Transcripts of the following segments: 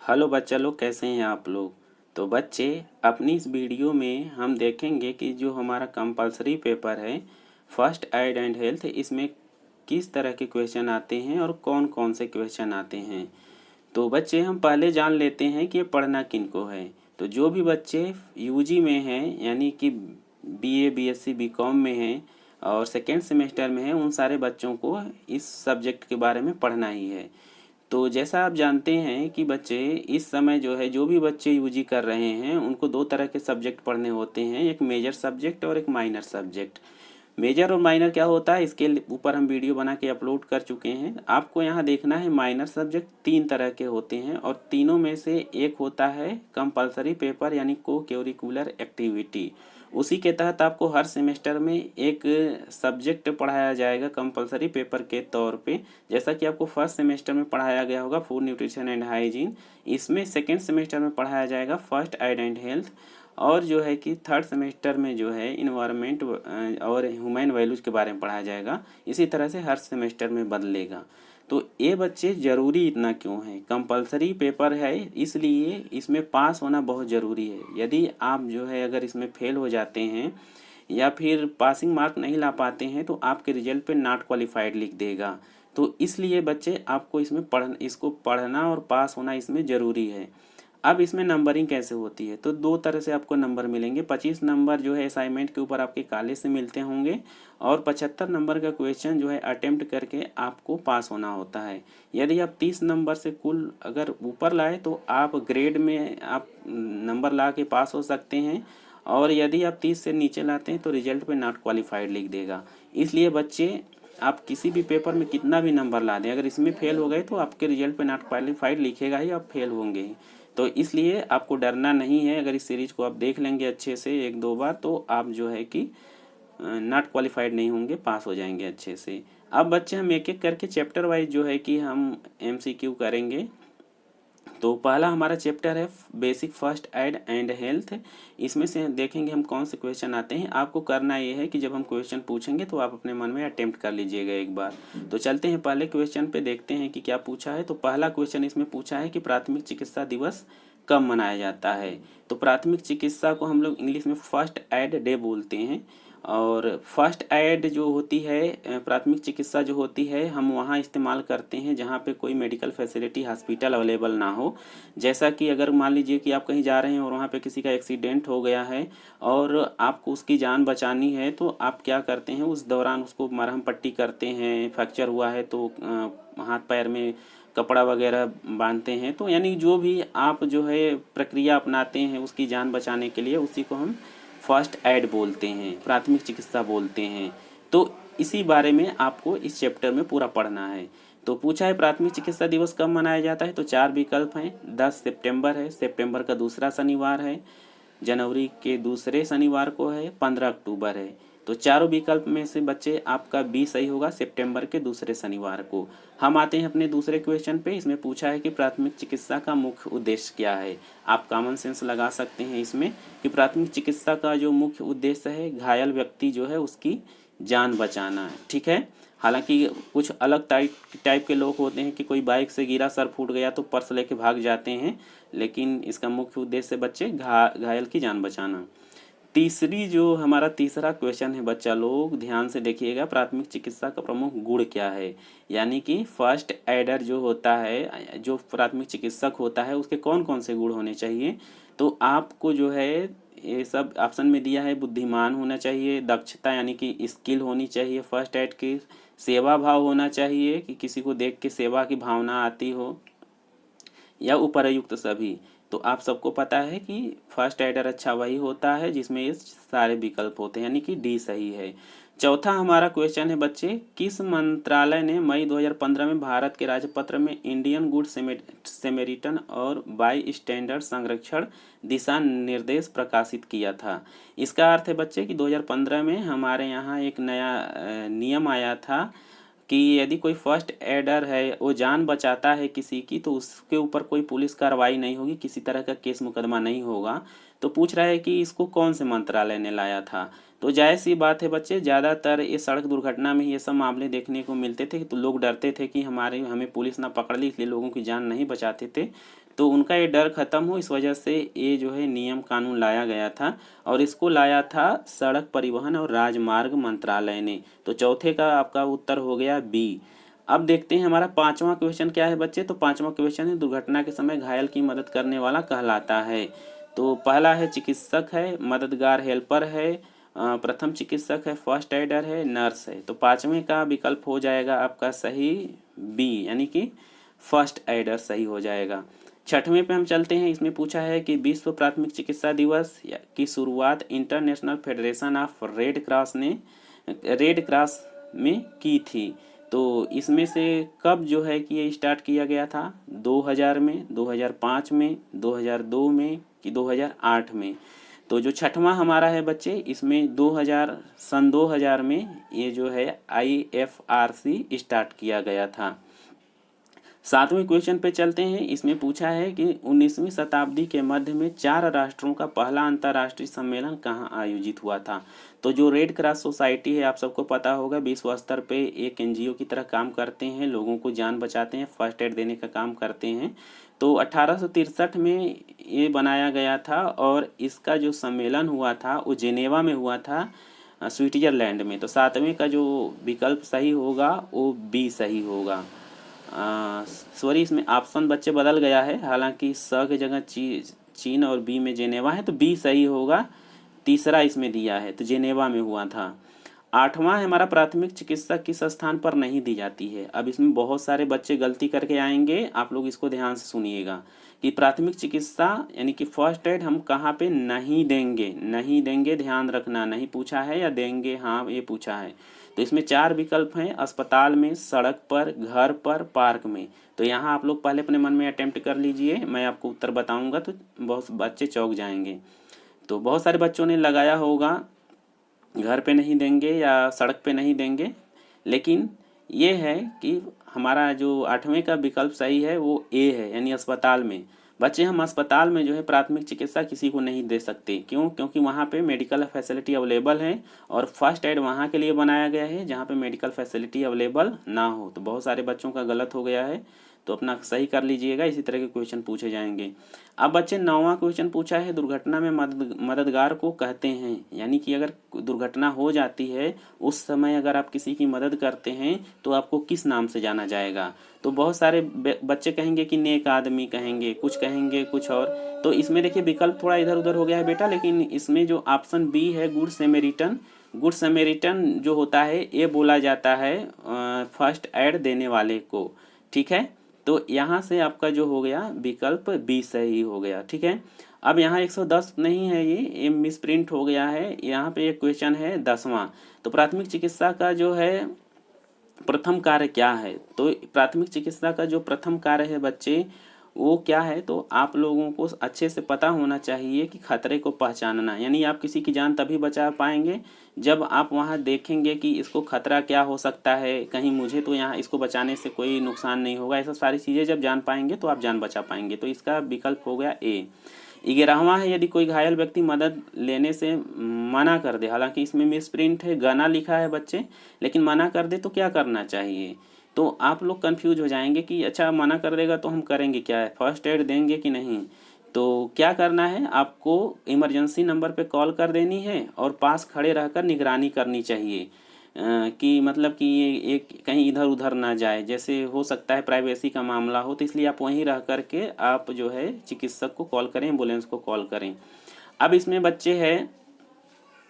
Hello बच्चा लोग, कैसे हैं आप लोग। तो बच्चे, अपनी इस वीडियो में हम देखेंगे कि जो हमारा कंपलसरी पेपर है फर्स्ट एड एंड हेल्थ, इसमें किस तरह के क्वेश्चन आते हैं और कौन कौन से क्वेश्चन आते हैं। तो बच्चे, हम पहले जान लेते हैं कि ये पढ़ना किनको है। तो जो भी बच्चे यूजी में हैं, यानी कि बीए बीएससी बीकॉम में हैं और सेकेंड सेमेस्टर में हैं, उन सारे बच्चों को इस सब्जेक्ट के बारे में पढ़ना ही है। तो जैसा आप जानते हैं कि बच्चे, इस समय जो है, जो भी बच्चे यूजी कर रहे हैं उनको दो तरह के सब्जेक्ट पढ़ने होते हैं, एक मेजर सब्जेक्ट और एक माइनर सब्जेक्ट। मेजर और माइनर क्या होता है, इसके ऊपर हम वीडियो बना के अपलोड कर चुके हैं। आपको यहाँ देखना है, माइनर सब्जेक्ट तीन तरह के होते हैं और तीनों में से एक होता है कंपलसरी पेपर, यानी को करिकुलर एक्टिविटी। उसी के तहत आपको हर सेमेस्टर में एक सब्जेक्ट पढ़ाया जाएगा कंपलसरी पेपर के तौर पे। जैसा कि आपको फर्स्ट सेमेस्टर में पढ़ाया गया होगा फूड न्यूट्रिशन एंड हाइजीन, इसमें सेकेंड सेमेस्टर में पढ़ाया जाएगा फर्स्ट एड एंड हेल्थ, और जो है कि थर्ड सेमेस्टर में जो है इन्वायरमेंट और ह्यूमन वैल्यूज़ के बारे में पढ़ाया जाएगा। इसी तरह से हर सेमेस्टर में बदलेगा। तो ये बच्चे ज़रूरी इतना क्यों है, कंपलसरी पेपर है इसलिए इसमें पास होना बहुत ज़रूरी है। यदि आप जो है अगर इसमें फेल हो जाते हैं या फिर पासिंग मार्क नहीं ला पाते हैं तो आपके रिजल्ट पे नॉट क्वालिफाइड लिख देगा। तो इसलिए बच्चे, आपको इसको पढ़ना और पास होना इसमें ज़रूरी है। अब इसमें नंबरिंग कैसे होती है, तो दो तरह से आपको नंबर मिलेंगे। 25 नंबर जो है असाइनमेंट के ऊपर आपके कॉलेज से मिलते होंगे और 75 नंबर का क्वेश्चन जो है अटेम्प्ट करके आपको पास होना होता है। यदि आप 30 नंबर से कुल अगर ऊपर लाए तो आप ग्रेड में आप नंबर ला के पास हो सकते हैं, और यदि आप 30 से नीचे लाते हैं तो रिजल्ट पे नॉट क्वालिफाइड लिख देगा। इसलिए बच्चे, आप किसी भी पेपर में कितना भी नंबर ला दें, अगर इसमें फेल हो गए तो आपके रिजल्ट पे नॉट क्वालिफाइड लिखेगा ही, आप फेल होंगे ही। तो इसलिए आपको डरना नहीं है। अगर इस सीरीज को आप देख लेंगे अच्छे से एक दो बार तो आप जो है कि नॉट क्वालिफाइड नहीं होंगे, पास हो जाएंगे अच्छे से। अब बच्चे, हम एक एक करके चैप्टर वाइज जो है कि हम एमसीक्यू करेंगे। तो पहला हमारा चैप्टर है basic first aid and health. इसमें से देखेंगे हम कौन से क्वेश्चन आते हैं। आपको करना ये है कि जब हम क्वेश्चन पूछेंगे तो आप अपने मन में अटेम्प्ट कर लीजिएगा एक बार। तो चलते हैं पहले क्वेश्चन पे, देखते हैं कि क्या पूछा है। तो पहला क्वेश्चन इसमें पूछा है कि प्राथमिक चिकित्सा दिवस कब मनाया जाता है। तो प्राथमिक चिकित्सा को हम लोग इंग्लिश में फर्स्ट एड डे बोलते हैं। और फर्स्ट एड जो होती है, प्राथमिक चिकित्सा जो होती है, हम वहाँ इस्तेमाल करते हैं जहाँ पे कोई मेडिकल फैसिलिटी हॉस्पिटल अवेलेबल ना हो। जैसा कि अगर मान लीजिए कि आप कहीं जा रहे हैं और वहाँ पे किसी का एक्सीडेंट हो गया है और आपको उसकी जान बचानी है, तो आप क्या करते हैं, उस दौरान उसको मरहम पट्टी करते हैं। फ्रैक्चर हुआ है तो हाथ पैर में कपड़ा वगैरह बांधते हैं। तो यानी जो भी आप जो है प्रक्रिया अपनाते हैं उसकी जान बचाने के लिए, उसी को हम फर्स्ट एड बोलते हैं, प्राथमिक चिकित्सा बोलते हैं। तो इसी बारे में आपको इस चैप्टर में पूरा पढ़ना है। तो पूछा है प्राथमिक चिकित्सा दिवस कब मनाया जाता है, तो चार विकल्प हैं। 10 सितंबर है, सितंबर का दूसरा शनिवार है, जनवरी के दूसरे शनिवार को है, 15 अक्टूबर है। तो चारों विकल्प में से बच्चे आपका बी सही होगा, सितंबर के दूसरे शनिवार को। हम आते हैं अपने दूसरे क्वेश्चन पे। इसमें पूछा है कि प्राथमिक चिकित्सा का मुख्य उद्देश्य क्या है। आप कॉमन सेंस लगा सकते हैं इसमें कि प्राथमिक चिकित्सा का जो मुख्य उद्देश्य है, घायल व्यक्ति जो है उसकी जान बचाना है। ठीक है। हालांकि कुछ अलग टाइप के लोग होते हैं कि कोई बाइक से गिरा, सर फूट गया तो पर्स लेके भाग जाते हैं, लेकिन इसका मुख्य उद्देश्य बच्चे घायल की जान बचाना। तीसरी जो हमारा तीसरा क्वेश्चन है बच्चा लोग, ध्यान से देखिएगा, प्राथमिक चिकित्सा का प्रमुख गुण क्या है। यानी कि फर्स्ट एडर जो होता है, जो प्राथमिक चिकित्सक होता है, उसके कौन कौन से गुण होने चाहिए। तो आपको जो है ये सब ऑप्शन में दिया है। बुद्धिमान होना चाहिए, दक्षता यानी कि स्किल होनी चाहिए, फर्स्ट एड की सेवा भाव होना चाहिए कि किसी को देख के सेवा की भावना आती हो, या उपरयुक्त सभी। तो आप सबको पता है कि फर्स्ट एडर अच्छा वही होता है जिसमें ये सारे विकल्प होते हैं, यानी कि डी सही है। चौथा हमारा क्वेश्चन है बच्चे, किस मंत्रालय ने मई 2015 में भारत के राजपत्र में इंडियन गुड सेमेरिटन और बाई स्टैंडर्ड संरक्षण दिशा निर्देश प्रकाशित किया था। इसका अर्थ है बच्चे कि 2015 में हमारे यहाँ एक नया नियम आया था कि यदि कोई फर्स्ट एडर है, वो जान बचाता है किसी की, तो उसके ऊपर कोई पुलिस कार्रवाई नहीं होगी, किसी तरह का केस मुकदमा नहीं होगा। तो पूछ रहा है कि इसको कौन से मंत्रालय ने लाया था। तो जाहिर सी बात है बच्चे, ज़्यादातर ये सड़क दुर्घटना में ये सब मामले देखने को मिलते थे। तो लोग डरते थे कि हमें पुलिस ना पकड़ ली, इसलिए लोगों की जान नहीं बचाते थे। तो उनका ये डर खत्म हो, इस वजह से ये जो है नियम कानून लाया गया था और इसको लाया था सड़क परिवहन और राजमार्ग मंत्रालय ने। तो चौथे का आपका उत्तर हो गया बी। अब देखते हैं हमारा पांचवा क्वेश्चन क्या है बच्चे। तो पांचवा क्वेश्चन है दुर्घटना के समय घायल की मदद करने वाला कहलाता है। तो पहला है चिकित्सक है, मददगार हेल्पर है, प्रथम चिकित्सक है, फर्स्ट एडर है, नर्स है। तो पांचवें का विकल्प हो जाएगा आपका सही बी, यानी कि फर्स्ट एडर सही हो जाएगा। छठवें पे हम चलते हैं। इसमें पूछा है कि विश्व प्राथमिक चिकित्सा दिवस की शुरुआत international federation of red cross में की थी। तो इसमें से कब जो है कि ये स्टार्ट किया गया था? 2000 में, 2005 में, 2002 में कि 2008 में? तो जो छठवां हमारा है बच्चे, इसमें 2000 में ये जो है IFRC स्टार्ट किया गया था। सातवें क्वेश्चन पे चलते हैं। इसमें पूछा है कि 19वीं शताब्दी के मध्य में 4 राष्ट्रों का पहला अंतर्राष्ट्रीय सम्मेलन कहाँ आयोजित हुआ था? तो जो रेड क्रॉस सोसाइटी है, आप सबको पता होगा, विश्व स्तर पे एक NGO की तरह काम करते हैं, लोगों को जान बचाते हैं, फर्स्ट एड देने का काम करते हैं। तो 1863 में ये बनाया गया था और इसका जो सम्मेलन हुआ था वो जेनेवा में हुआ था, स्विट्जरलैंड में। तो सातवें का जो विकल्प सही होगा वो बी सही होगा। सॉरी, इसमें ऑप्शन बच्चे बदल गया है, हालांकि स की जगह चीन और बी में जेनेवा है, तो बी सही होगा। तीसरा इसमें दिया है तो जेनेवा में हुआ था। आठवां है हमारा प्राथमिक चिकित्सा किस स्थान पर नहीं दी जाती है? अब इसमें बहुत सारे बच्चे गलती करके आएंगे, आप लोग इसको ध्यान से सुनिएगा कि प्राथमिक चिकित्सा यानी कि फर्स्ट एड हम कहाँ पे नहीं देंगे। नहीं देंगे, ध्यान रखना, नहीं पूछा है, या देंगे हाँ ये पूछा है। तो इसमें 4 विकल्प हैं, अस्पताल में, सड़क पर, घर पर, पार्क में। तो यहाँ आप लोग पहले अपने मन में अटेम्प्ट कर लीजिए, मैं आपको उत्तर बताऊंगा तो बहुत बच्चे चौंक जाएंगे। तो बहुत सारे बच्चों ने लगाया होगा घर पे नहीं देंगे या सड़क पे नहीं देंगे, लेकिन ये है कि हमारा जो आठवें का विकल्प सही है वो ए है, यानी अस्पताल में। बच्चे हम अस्पताल में जो है प्राथमिक चिकित्सा किसी को नहीं दे सकते। क्यों? क्योंकि वहाँ पे मेडिकल फैसिलिटी अवेलेबल है और फर्स्ट एड वहाँ के लिए बनाया गया है जहाँ पे मेडिकल फैसिलिटी अवेलेबल ना हो। तो बहुत सारे बच्चों का गलत हो गया है, तो अपना सही कर लीजिएगा, इसी तरह के क्वेश्चन पूछे जाएंगे। अब बच्चे 9वां क्वेश्चन पूछा है दुर्घटना में मददगार को कहते हैं, यानी कि अगर दुर्घटना हो जाती है उस समय अगर आप किसी की मदद करते हैं तो आपको किस नाम से जाना जाएगा? तो बहुत सारे बच्चे कहेंगे कि नेक आदमी कहेंगे, कुछ कहेंगे कुछ और। तो इसमें देखिए विकल्प थोड़ा इधर उधर हो गया है बेटा, लेकिन इसमें जो ऑप्शन बी है गुड सैमरिटन, गुड सैमरिटन जो होता है ये बोला जाता है फर्स्ट एड देने वाले को। ठीक है, तो यहाँ से आपका जो हो गया विकल्प बी सही हो गया। ठीक है, अब यहाँ 110 नहीं है, ये मिस प्रिंट हो गया है। यहाँ पे एक क्वेश्चन है 10वां। तो प्राथमिक चिकित्सा का जो है प्रथम कार्य क्या है? तो प्राथमिक चिकित्सा का जो प्रथम कार्य है बच्चे वो क्या है? तो आप लोगों को अच्छे से पता होना चाहिए कि खतरे को पहचानना, यानी आप किसी की जान तभी बचा पाएंगे जब आप वहाँ देखेंगे कि इसको खतरा क्या हो सकता है, कहीं मुझे तो यहाँ इसको बचाने से कोई नुकसान नहीं होगा। ऐसा सारी चीज़ें जब जान पाएंगे तो आप जान बचा पाएंगे। तो इसका विकल्प हो गया ए। 11वां है यदि कोई घायल व्यक्ति मदद लेने से मना कर दे, हालांकि इसमें मिस प्रिंट है, गाना लिखा है बच्चे, लेकिन मना कर दे तो क्या करना चाहिए? तो आप लोग कंफ्यूज हो जाएंगे कि अच्छा मना कर देगा तो हम करेंगे क्या है, फर्स्ट एड देंगे कि नहीं? तो क्या करना है, आपको इमरजेंसी नंबर पे कॉल कर देनी है और पास खड़े रहकर निगरानी करनी चाहिए कि मतलब कि ये एक कहीं इधर उधर ना जाए। जैसे हो सकता है प्राइवेसी का मामला हो, तो इसलिए आप वहीं रह करके आप जो है चिकित्सक को कॉल करें, एम्बुलेंस को कॉल करें। अब इसमें बच्चे है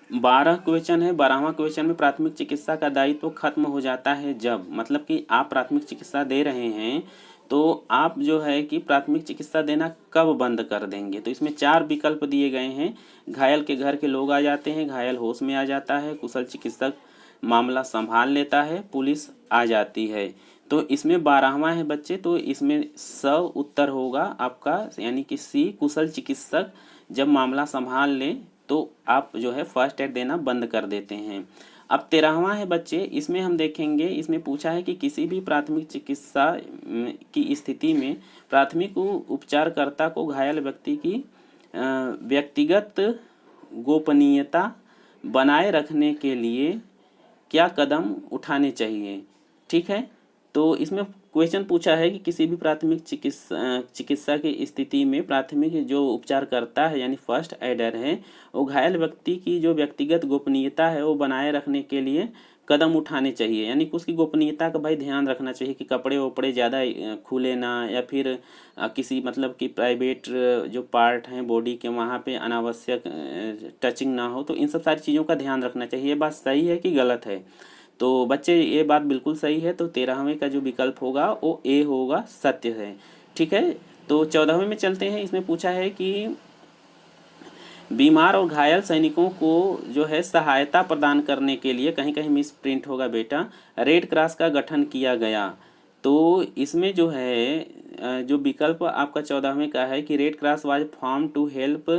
12 क्वेश्चन है। 12वां क्वेश्चन में प्राथमिक चिकित्सा का दायित्व खत्म हो जाता है जब, मतलब कि आप प्राथमिक चिकित्सा दे रहे हैं तो आप जो है कि प्राथमिक चिकित्सा देना कब बंद कर देंगे? तो इसमें 4 विकल्प दिए गए हैं। घायल के घर के लोग आ जाते हैं, घायल होश में आ जाता है, कुशल चिकित्सक मामला संभाल लेता है, पुलिस आ जाती है। तो इसमें 12वां है बच्चे, तो इसमें उत्तर होगा आपका, यानी कि सी, कुशल चिकित्सक जब मामला संभाल ले तो आप जो है फर्स्ट एड देना बंद कर देते हैं। अब 13वां है बच्चे, इसमें हम देखेंगे, इसमें पूछा है कि किसी भी प्राथमिक चिकित्सा की स्थिति में प्राथमिक उपचारकर्ता को घायल व्यक्ति की व्यक्तिगत गोपनीयता बनाए रखने के लिए क्या कदम उठाने चाहिए? ठीक है, तो इसमें क्वेश्चन पूछा है कि किसी भी प्राथमिक चिकित्सा की स्थिति में प्राथमिक जो उपचार करता है यानी फर्स्ट एडर है, वो घायल व्यक्ति की जो व्यक्तिगत गोपनीयता है वो बनाए रखने के लिए कदम उठाने चाहिए। यानी कि उसकी गोपनीयता का भाई ध्यान रखना चाहिए कि कपड़े वपड़े ज़्यादा खुले ना, या फिर किसी मतलब कि प्राइवेट जो पार्ट हैं बॉडी के वहाँ पे अनावश्यक टचिंग ना हो। तो इन सब सारी चीज़ों का ध्यान रखना चाहिए। ये बात सही है कि गलत है? तो बच्चे ये बात बिल्कुल सही है। तो 13वें का जो विकल्प होगा वो ए होगा, सत्य है। ठीक है, तो 14वें में चलते हैं। इसमें पूछा है कि बीमार और घायल सैनिकों को जो है सहायता प्रदान करने के लिए, कहीं कहीं मिस प्रिंट होगा बेटा, रेड क्रॉस का गठन किया गया। तो इसमें जो है जो विकल्प आपका 14वें का है कि red cross was form to help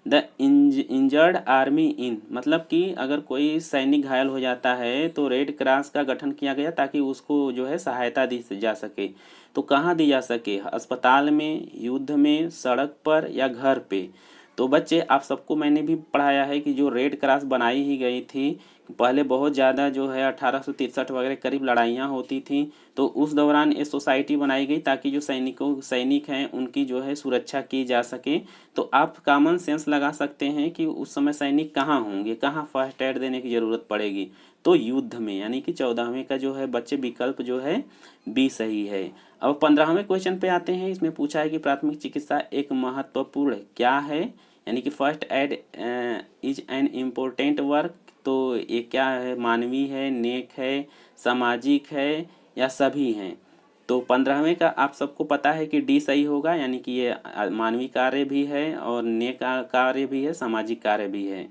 the injured army in, मतलब कि अगर कोई सैनिक घायल हो जाता है तो रेड क्रॉस का गठन किया गया ताकि उसको जो है सहायता दी जा सके। तो कहाँ दी जा सके? अस्पताल में, युद्ध में, सड़क पर, या घर पे? तो बच्चे आप सबको मैंने भी पढ़ाया है कि जो रेड क्रॉस बनाई ही गई थी पहले, बहुत ज़्यादा जो है 1863 वगैरह करीब लड़ाइयाँ होती थी। तो उस दौरान ये सोसाइटी बनाई गई ताकि जो सैनिक हैं उनकी जो है सुरक्षा की जा सके। तो आप कॉमन सेंस लगा सकते हैं कि उस समय सैनिक कहाँ होंगे, कहाँ फर्स्ट एड देने की ज़रूरत पड़ेगी? तो युद्ध में। यानी कि 14वें का जो है बच्चे विकल्प जो है बी सही है। अब 15वें क्वेश्चन पे आते हैं। इसमें पूछा है कि प्राथमिक चिकित्सा एक महत्वपूर्ण क्या है, यानी कि first aid is an important work. तो ये क्या है? मानवीय है, नेक है, सामाजिक है, या सभी हैं? तो 15वें का आप सबको पता है कि डी सही होगा, यानी कि ये मानवीय कार्य भी है और नेक कार्य भी है, सामाजिक कार्य भी है।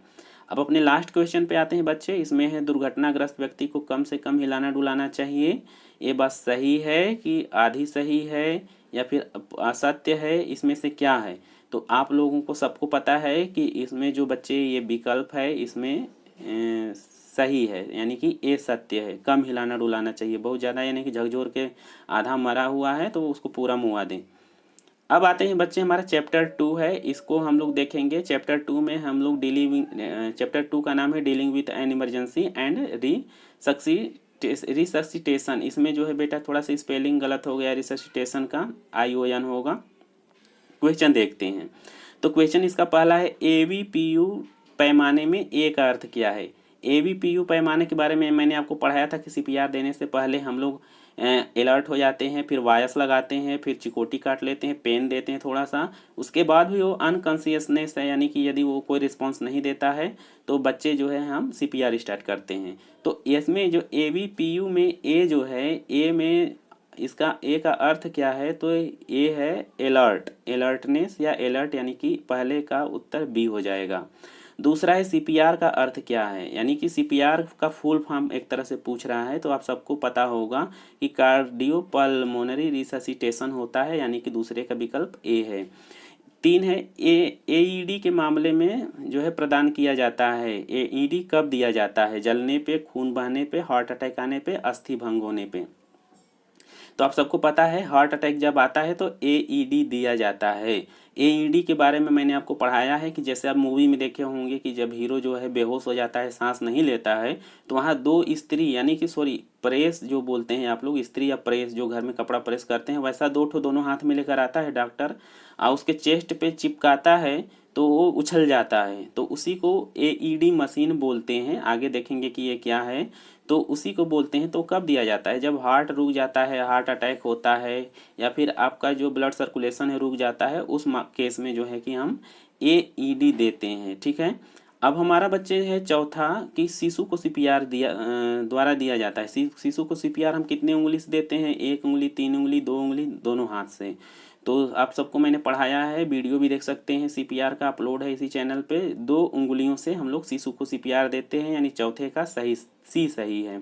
अब अपने लास्ट क्वेश्चन पे आते हैं बच्चे। इसमें है दुर्घटनाग्रस्त व्यक्ति को कम से कम हिलाना डुलाना चाहिए। ये बात सही है कि आधी सही है या फिर असत्य है? इसमें से क्या है? तो आप लोगों को सबको पता है कि इसमें जो बच्चे ये विकल्प है इसमें सही है, यानी कि ये सत्य है। कम हिलाना डुलाना चाहिए, बहुत ज़्यादा यानी कि झकझोर के आधा मरा हुआ है तो उसको पूरा मुआ दें। अब आते हैं बच्चे, हमारा चैप्टर 2 है, इसको हम लोग देखेंगे। चैप्टर 2 में हम लोग चैप्टर 2 का नाम है dealing with an emergency and resuscitation. इसमें जो है बेटा थोड़ा सा स्पेलिंग गलत हो गया, रिससिटेशन का ION होगा। क्वेश्चन देखते हैं। तो क्वेश्चन इसका पहला है, ABPU पैमाने में ए का अर्थ क्या है? ABPU पैमाने के बारे में मैंने आपको पढ़ाया था कि CPR देने से पहले हम लोग अलर्ट हो जाते हैं, फिर वायस लगाते हैं, फिर चिकोटी काट लेते हैं, पेन देते हैं थोड़ा सा, उसके बाद भी वो अनकॉन्शियसनेस है, यानी कि यदि वो कोई रिस्पॉन्स नहीं देता है तो बच्चे जो है हम CPR स्टार्ट करते हैं। तो इसमें जो ABPU में ए जो है, ए में इसका ए का अर्थ क्या है? तो ए है अलर्ट, अलर्टनेस या अलर्ट, यानी कि पहले का उत्तर बी हो जाएगा। दूसरा है CPR का अर्थ क्या है, यानी कि CPR का फुल फॉर्म एक तरह से पूछ रहा है। तो आप सबको पता होगा कि कार्डियोपल्मोनरी रिससिटेशन होता है, यानी कि दूसरे का विकल्प ए है। 3 है AED के मामले में जो है प्रदान किया जाता है। AED कब दिया जाता है? जलने पे, खून बहने पे, हार्ट अटैक आने पे, अस्थि भंग होने पे। तो आप सबको पता है हार्ट अटैक जब आता है तो AED दिया जाता है। AED के बारे में मैंने आपको पढ़ाया है कि जैसे आप मूवी में देखे होंगे कि जब हीरो जो है बेहोश हो जाता है, सांस नहीं लेता है, तो वहाँ दो स्त्री, यानी कि सॉरी प्रेस जो बोलते हैं आप लोग, स्त्री या प्रेस जो घर में कपड़ा प्रेस करते हैं, वैसा दो ठो दोनों हाथ में लेकर आता है डॉक्टर, और उसके चेस्ट पे चिपकाता है तो वो उछल जाता है। तो उसी को AED मशीन बोलते हैं। आगे देखेंगे कि ये क्या है। तो उसी को बोलते हैं। तो कब दिया जाता है? जब हार्ट रुक जाता है, हार्ट अटैक होता है, या फिर आपका जो ब्लड सर्कुलेशन है रुक जाता है, उस केस में जो है कि हम AED देते हैं। ठीक है। अब हमारा बच्चे है चौथा कि शिशु को CPR द्वारा दिया जाता है। शिशु को CPR हम कितने उंगली से देते हैं? 1 उंगली, 3 उंगली, 2 उंगली, दोनों हाथ से। तो आप सबको मैंने पढ़ाया है, वीडियो भी देख सकते हैं, CPR का अपलोड है इसी चैनल पे। 2 उंगलियों से हम लोग शिशु को CPR देते हैं, यानी चौथे का सी सही है।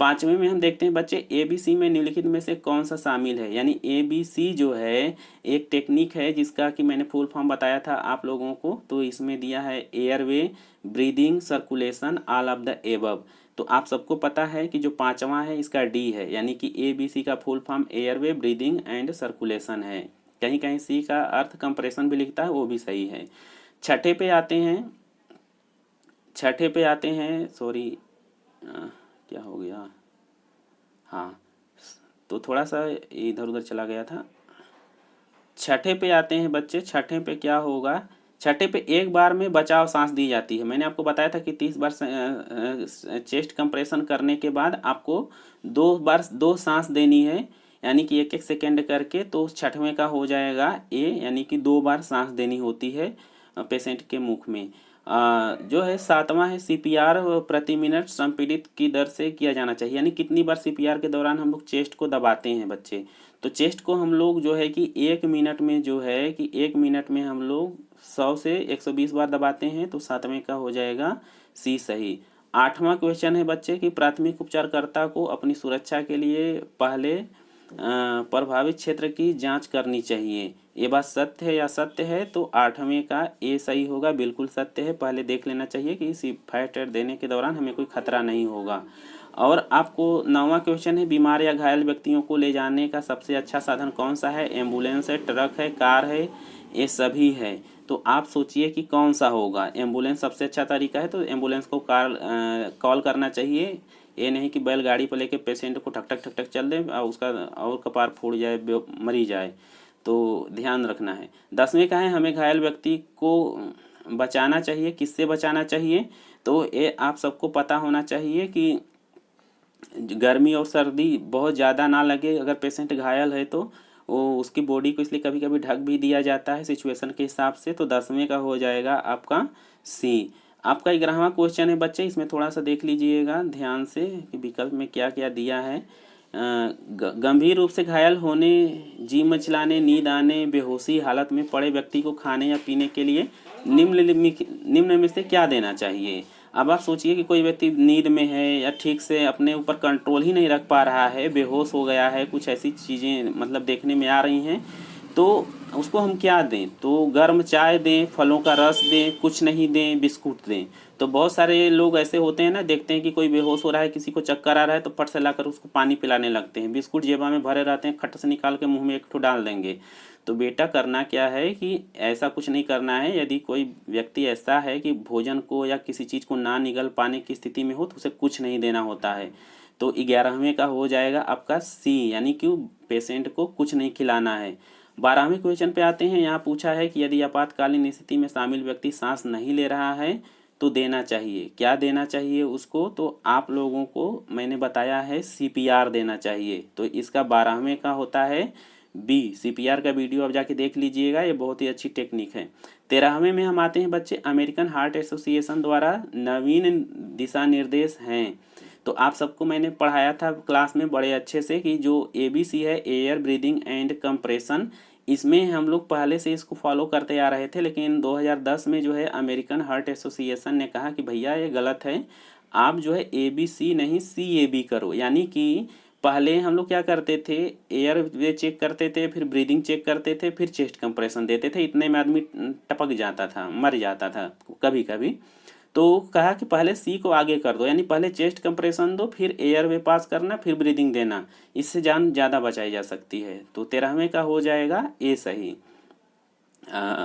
5वें में हम देखते हैं बच्चे, ABC में निम्नलिखित में से कौन सा शामिल है? यानी ABC जो है एक टेक्निक है जिसका कि मैंने फुल फॉर्म बताया था आप लोगों को। तो इसमें दिया है airway, breathing, circulation, all of the above. तो आप सबको पता है कि जो 5वां है इसका डी है, यानी कि ABC का full form airway, breathing and circulation है। कहीं कहीं सी का अर्थ कंप्रेशन भी लिखता है, वो भी सही है। छठे पे आते हैं सॉरी क्या हो गया, हाँ, तो थोड़ा सा इधर उधर चला गया था। छठे पे आते हैं बच्चे। छठे पे क्या होगा, छठे पे एक बार में बचाव सांस दी जाती है। मैंने आपको बताया था कि 30 बार चेस्ट कंप्रेशन करने के बाद आपको 2 बार 2 सांस देनी है, यानी कि 1-1 सेकेंड करके। तो छठवें का हो जाएगा ए, यानी कि 2 बार सांस देनी होती है पेशेंट के मुख में। जो है सातवां है सीपीआर प्रति मिनट संपीड़ित की दर से किया जाना चाहिए, यानी कितनी बार सीपीआर के दौरान हम लोग चेस्ट को दबाते हैं बच्चे। तो चेस्ट को हम लोग जो है कि 1 मिनट में जो है कि 1 मिनट में हम लोग 100 से 120 बार दबाते हैं। तो सातवें का हो जाएगा सी सही। आठवां क्वेश्चन है बच्चे कि प्राथमिक उपचारकर्ता को अपनी सुरक्षा के लिए पहले प्रभावित क्षेत्र की जांच करनी चाहिए। ये बात सत्य है या असत्य है? तो आठवें का ए सही होगा, बिल्कुल सत्य है। पहले देख लेना चाहिए कि इस फर्स्ट एड देने के दौरान हमें कोई खतरा नहीं होगा। और आपको 9वां क्वेश्चन है बीमार या घायल व्यक्तियों को ले जाने का सबसे अच्छा साधन कौन सा है? एम्बुलेंस है, ट्रक है, कार है, ये सभी है। तो आप सोचिए कि कौन सा होगा। एम्बुलेंस सबसे अच्छा तरीका है, तो एम्बुलेंस को कॉल करना चाहिए। ये नहीं कि बैलगाड़ी पर लेके पेशेंट को ठक ठक ठक ठक चल दें और उसका और कपार फूट जाए, मरी जाए। तो ध्यान रखना है। 10वें का है हमें घायल व्यक्ति को बचाना चाहिए, किससे बचाना चाहिए? तो ये आप सबको पता होना चाहिए कि गर्मी और सर्दी बहुत ज़्यादा ना लगे अगर पेशेंट घायल है तो वो उसकी बॉडी को इसलिए कभी कभी ढक भी दिया जाता है सिचुएशन के हिसाब से। तो 10वें का हो जाएगा आपका सी। आपका 11वां क्वेश्चन है बच्चे, इसमें थोड़ा सा देख लीजिएगा ध्यान से कि विकल्प में क्या क्या दिया है। गंभीर रूप से घायल होने, जी मचलाने, नींद आने, बेहोशी हालत में पड़े व्यक्ति को खाने या पीने के लिए निम्न में से क्या देना चाहिए? अब आप सोचिए कि कोई व्यक्ति नींद में है या ठीक से अपने ऊपर कंट्रोल ही नहीं रख पा रहा है, बेहोश हो गया है, कुछ ऐसी चीज़ें मतलब देखने में आ रही हैं, तो उसको हम क्या दें? तो गर्म चाय दें, फलों का रस दें, कुछ नहीं दें, बिस्कुट दें। तो बहुत सारे लोग ऐसे होते हैं ना, देखते हैं कि कोई बेहोश हो रहा है, किसी को चक्कर आ रहा है, तो फट से लाकर उसको पानी पिलाने लगते हैं। बिस्कुट जेबा में भरे रहते हैं, खट से निकाल के मुंह में एक ठो डाल देंगे। तो बेटा करना क्या है कि ऐसा कुछ नहीं करना है। यदि कोई व्यक्ति ऐसा है कि भोजन को या किसी चीज़ को ना निगल पाने की स्थिति में हो तो उसे कुछ नहीं देना होता है। तो 11वें का हो जाएगा आपका सी, यानी कि पेशेंट को कुछ नहीं खिलाना है। 12वें क्वेश्चन पे आते हैं। यहाँ पूछा है कि यदि आपातकालीन स्थिति में शामिल व्यक्ति सांस नहीं ले रहा है तो देना चाहिए, क्या देना चाहिए उसको? तो आप लोगों को मैंने बताया है सीपीआर देना चाहिए। तो इसका 12वें का होता है बी। सीपीआर का वीडियो आप जाके देख लीजिएगा, ये बहुत ही अच्छी टेक्निक है। 13वें में हम आते हैं बच्चे, अमेरिकन हार्ट एसोसिएशन द्वारा नवीन दिशा निर्देश हैं। तो आप सबको मैंने पढ़ाया था क्लास में बड़े अच्छे से कि जो एबीसी है, एयर ब्रीदिंग एंड कंप्रेशन, इसमें हम लोग पहले से इसको फॉलो करते आ रहे थे, लेकिन 2010 में जो है अमेरिकन हार्ट एसोसिएशन ने कहा कि भैया ये गलत है, आप जो है एबीसी नहीं सीएबी करो। यानी कि पहले हम लोग क्या करते थे, एयर वे चेक करते थे, फिर ब्रीदिंग चेक करते थे, फिर चेस्ट कंप्रेशन देते थे, इतने में आदमी टपक जाता था, मर जाता था कभी कभी। तो कहा कि पहले सी को आगे कर दो, यानी पहले चेस्ट कंप्रेशन दो, फिर एयर वे पास करना, फिर ब्रीदिंग देना, इससे जान ज़्यादा बचाई जा सकती है। तो 13वें का हो जाएगा ए सही,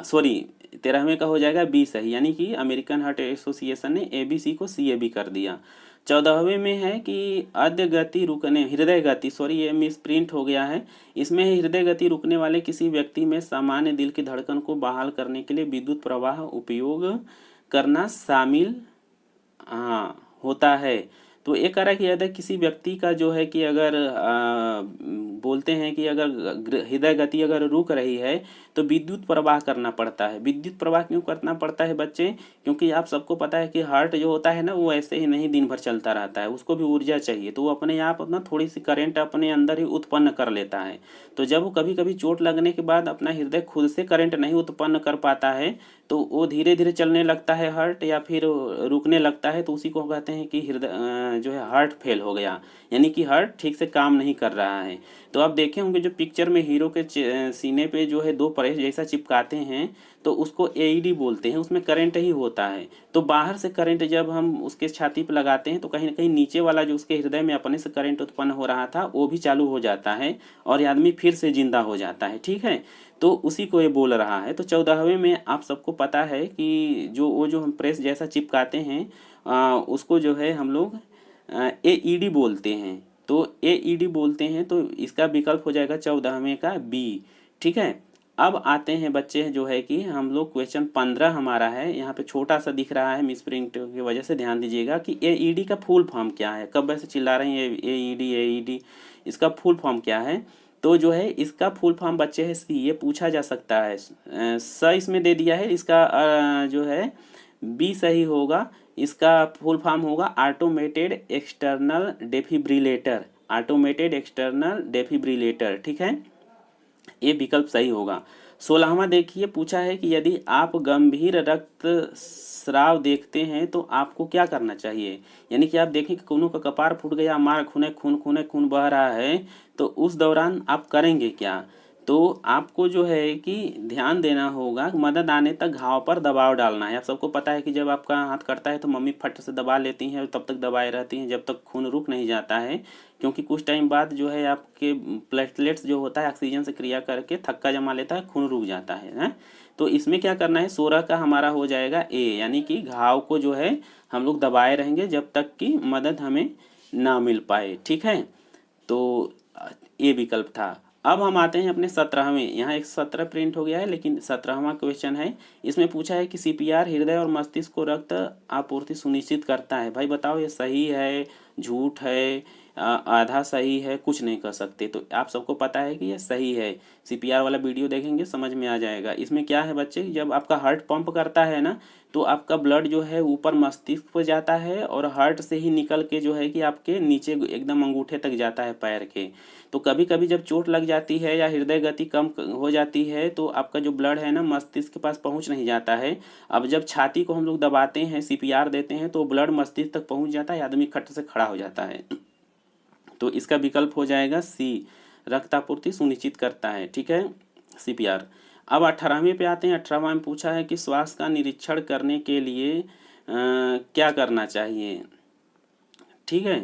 सॉरी 13वें का हो जाएगा बी सही, यानी कि अमेरिकन हार्ट एसोसिएशन ने एबीसी को सीएबी कर दिया। 14वें में है कि अद्य गति रुकने, हृदय गति, सॉरी ये मिस प्रिंट हो गया है, इसमें हृदय गति रुकने वाले किसी व्यक्ति में सामान्य दिल की धड़कन को बहाल करने के लिए विद्युत प्रवाह उपयोग करना शामिल होता है। तो ये कह रहा है कि यदि किसी व्यक्ति का जो है कि अगर बोलते हैं कि अगर हृदय गति अगर रुक रही है तो विद्युत प्रवाह करना पड़ता है। विद्युत प्रवाह क्यों करना पड़ता है बच्चे? क्योंकि आप सबको पता है कि हार्ट जो होता है ना, वो ऐसे ही नहीं दिन भर चलता रहता है, उसको भी ऊर्जा चाहिए। तो वो अपने आप अपना थोड़ी सी करंट अपने अंदर ही उत्पन्न कर लेता है। तो जब वो कभी कभी चोट लगने के बाद अपना हृदय खुद से करंट नहीं उत्पन्न कर पाता है तो वो धीरे धीरे चलने लगता है हार्ट, या फिर रुकने लगता है, तो उसी को कहते हैं कि हृदय जो है हार्ट फेल हो गया, यानी कि हार्ट ठीक से काम नहीं कर रहा है। तो आप देखे होंगे जो पिक्चर में हीरो के सीने पे जो है 2 प्रेस जैसा चिपकाते हैं तो उसको एईडी बोलते हैं, उसमें करंट ही होता है। तो बाहर से करंट जब हम उसके छाती पर लगाते हैं तो कहीं ना कहीं नीचे वाला जो उसके हृदय में अपने से करंट उत्पन्न हो रहा था वो भी चालू हो जाता है और आदमी फिर से जिंदा हो जाता है। ठीक है, तो उसी को ये बोल रहा है। तो 14वें में आप सबको पता है कि जो हम प्रेस जैसा चिपकाते हैं उसको जो है हम लोग एईडी बोलते हैं। तो AED बोलते हैं, तो इसका विकल्प हो जाएगा 14वें का बी। ठीक है, अब आते हैं बच्चे जो है कि हम लोग क्वेश्चन 15 हमारा है, यहाँ पे छोटा सा दिख रहा है मिस प्रिंट की वजह से, ध्यान दीजिएगा कि AED का फुल फॉर्म क्या है। कब वैसे चिल्ला रहे हैं AED, इसका फुल फॉर्म क्या है? तो जो है इसका फुल फॉर्म बच्चे है सी, ये पूछा जा सकता है। स इसमें दे दिया है, इसका जो है बी सही होगा। इसका फुल फॉर्म होगा ऑटोमेटेड एक्सटर्नल डेफिब्रिलेटर, ऑटोमेटेड एक्सटर्नल डेफिब्रिलेटर। ठीक है, ये विकल्प सही होगा। 16वां देखिए, पूछा है कि यदि आप गंभीर रक्तस्राव देखते हैं तो आपको क्या करना चाहिए। यानी कि आप देखें कि कोनो का कपार फूट गया, मार खून बह रहा है, तो उस दौरान आप करेंगे क्या? तो आपको जो है कि ध्यान देना होगा, मदद आने तक घाव पर दबाव डालना है। आप सबको पता है कि जब आपका हाथ कटता है तो मम्मी फट से दबा लेती हैं और तब तक दबाए रहती हैं जब तक खून रुक नहीं जाता है, क्योंकि कुछ टाइम बाद जो है आपके प्लेटलेट्स जो होता है ऑक्सीजन से क्रिया करके थक्का जमा लेता है, खून रुक जाता है। तो इसमें क्या करना है, 16 का हमारा हो जाएगा ए, यानी कि घाव को जो है हम लोग दबाए रहेंगे जब तक कि मदद हमें ना मिल पाए। ठीक है, तो ये विकल्प था। अब हम आते हैं अपने 17वें, यहाँ एक 17 प्रिंट हो गया है लेकिन 17वां क्वेश्चन है। इसमें पूछा है कि CPR हृदय और मस्तिष्क को रक्त आपूर्ति सुनिश्चित करता है। भाई बताओ ये सही है, झूठ है, आधा सही है, कुछ नहीं कर सकते। तो आप सबको पता है कि ये सही है। CPR वाला वीडियो देखेंगे समझ में आ जाएगा। इसमें क्या है बच्चे, जब आपका हार्ट पंप करता है ना, तो आपका ब्लड जो है ऊपर मस्तिष्क पर जाता है और हार्ट से ही निकल के जो है कि आपके नीचे एकदम अंगूठे तक जाता है पैर के। तो कभी कभी जब चोट लग जाती है या हृदय गति कम हो जाती है तो आपका जो ब्लड है ना मस्तिष्क के पास पहुंच नहीं जाता है। अब जब छाती को हम लोग दबाते हैं, CPR देते हैं, तो ब्लड मस्तिष्क तक पहुंच जाता है, आदमी खट से खड़ा हो जाता है। तो इसका विकल्प हो जाएगा सी, रक्त आपूर्ति सुनिश्चित करता है। ठीक है, CPR। अब 18वें पे आते हैं। 18वां में पूछा है कि श्वास का निरीक्षण करने के लिए क्या करना चाहिए। ठीक है,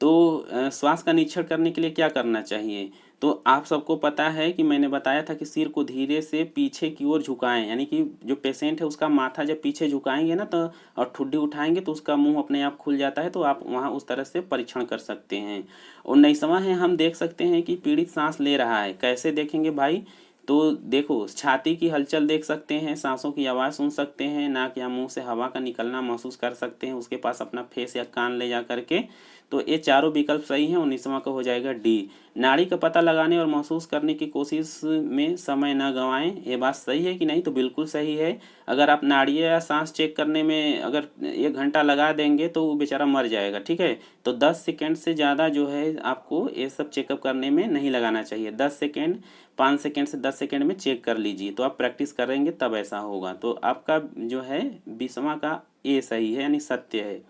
तो श्वास का निरीक्षण करने के लिए क्या करना चाहिए, तो आप सबको पता है कि मैंने बताया था कि सिर को धीरे से पीछे की ओर झुकाएं, यानी कि जो पेशेंट है उसका माथा जब पीछे झुकाएंगे ना तो और ठुड्डी उठाएंगे तो उसका मुंह अपने आप खुल जाता है, तो आप वहाँ उस तरह से परीक्षण कर सकते हैं। 19वां है, हम देख सकते हैं कि पीड़ित सांस ले रहा है। कैसे देखेंगे भाई, तो देखो छाती की हलचल देख सकते हैं, सांसों की आवाज़ सुन सकते हैं, नाक या मुंह से हवा का निकलना महसूस कर सकते हैं, उसके पास अपना फेस या कान ले जा करके। तो ये चारों विकल्प सही हैं। 19वां का हो जाएगा डी, नाड़ी का पता लगाने और महसूस करने की कोशिश में समय न गंवाएं। ये बात सही है कि नहीं, तो बिल्कुल सही है। अगर आप नाड़ी या सांस चेक करने में अगर 1 घंटा लगा देंगे तो वो बेचारा मर जाएगा। ठीक है, तो 10 सेकेंड से ज़्यादा जो है आपको ये सब चेकअप करने में नहीं लगाना चाहिए। 10 सेकेंड, 5 सेकेंड से 10 सेकेंड में चेक कर लीजिए, तो आप प्रैक्टिस करेंगे तब ऐसा होगा। तो आपका जो है 20वां का ए सही है, यानी सत्य है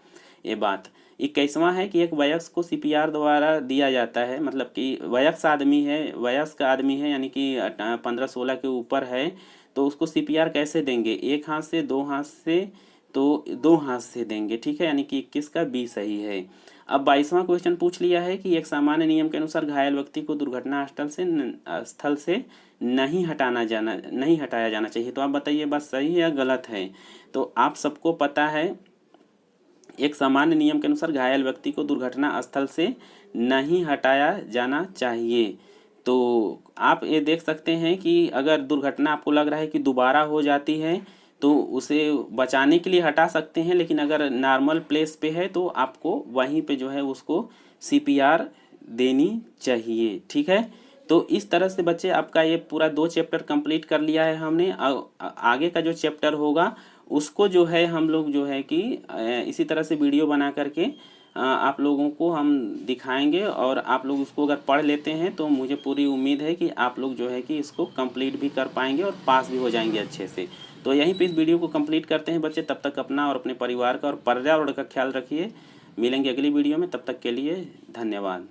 ये बात। 21वां है कि एक वयस्क को CPR द्वारा दिया जाता है, मतलब कि वयस्क आदमी है यानी कि 15-16 के ऊपर है, तो उसको CPR कैसे देंगे, एक हाथ से, 2 हाथ से, तो 2 हाथ से देंगे। ठीक है, यानी कि 21 का बी सही है। अब 22वां क्वेश्चन पूछ लिया है कि एक सामान्य नियम के अनुसार घायल व्यक्ति को दुर्घटना स्थल से नहीं हटाया जाना चाहिए। तो आप बताइए बात सही है या गलत है। तो आप सबको पता है एक सामान्य नियम के अनुसार घायल व्यक्ति को दुर्घटना स्थल से नहीं हटाया जाना चाहिए। तो आप ये देख सकते हैं कि अगर दुर्घटना आपको लग रहा है कि दोबारा हो जाती है तो उसे बचाने के लिए हटा सकते हैं, लेकिन अगर नॉर्मल प्लेस पे है तो आपको वहीं पे जो है उसको CPR देनी चाहिए। ठीक है, तो इस तरह से बच्चे आपका ये पूरा 2 चैप्टर कंप्लीट कर लिया है हमने। आगे का जो चैप्टर होगा उसको जो है हम लोग जो है कि इसी तरह से वीडियो बना करके आप लोगों को हम दिखाएंगे, और आप लोग उसको अगर पढ़ लेते हैं तो मुझे पूरी उम्मीद है कि आप लोग जो है कि इसको कंप्लीट भी कर पाएंगे और पास भी हो जाएंगे अच्छे से। तो यहीं पे इस वीडियो को कंप्लीट करते हैं बच्चे। तब तक अपना और अपने परिवार का और पर्यावरण का ख्याल रखिए। मिलेंगे अगली वीडियो में, तब तक के लिए धन्यवाद।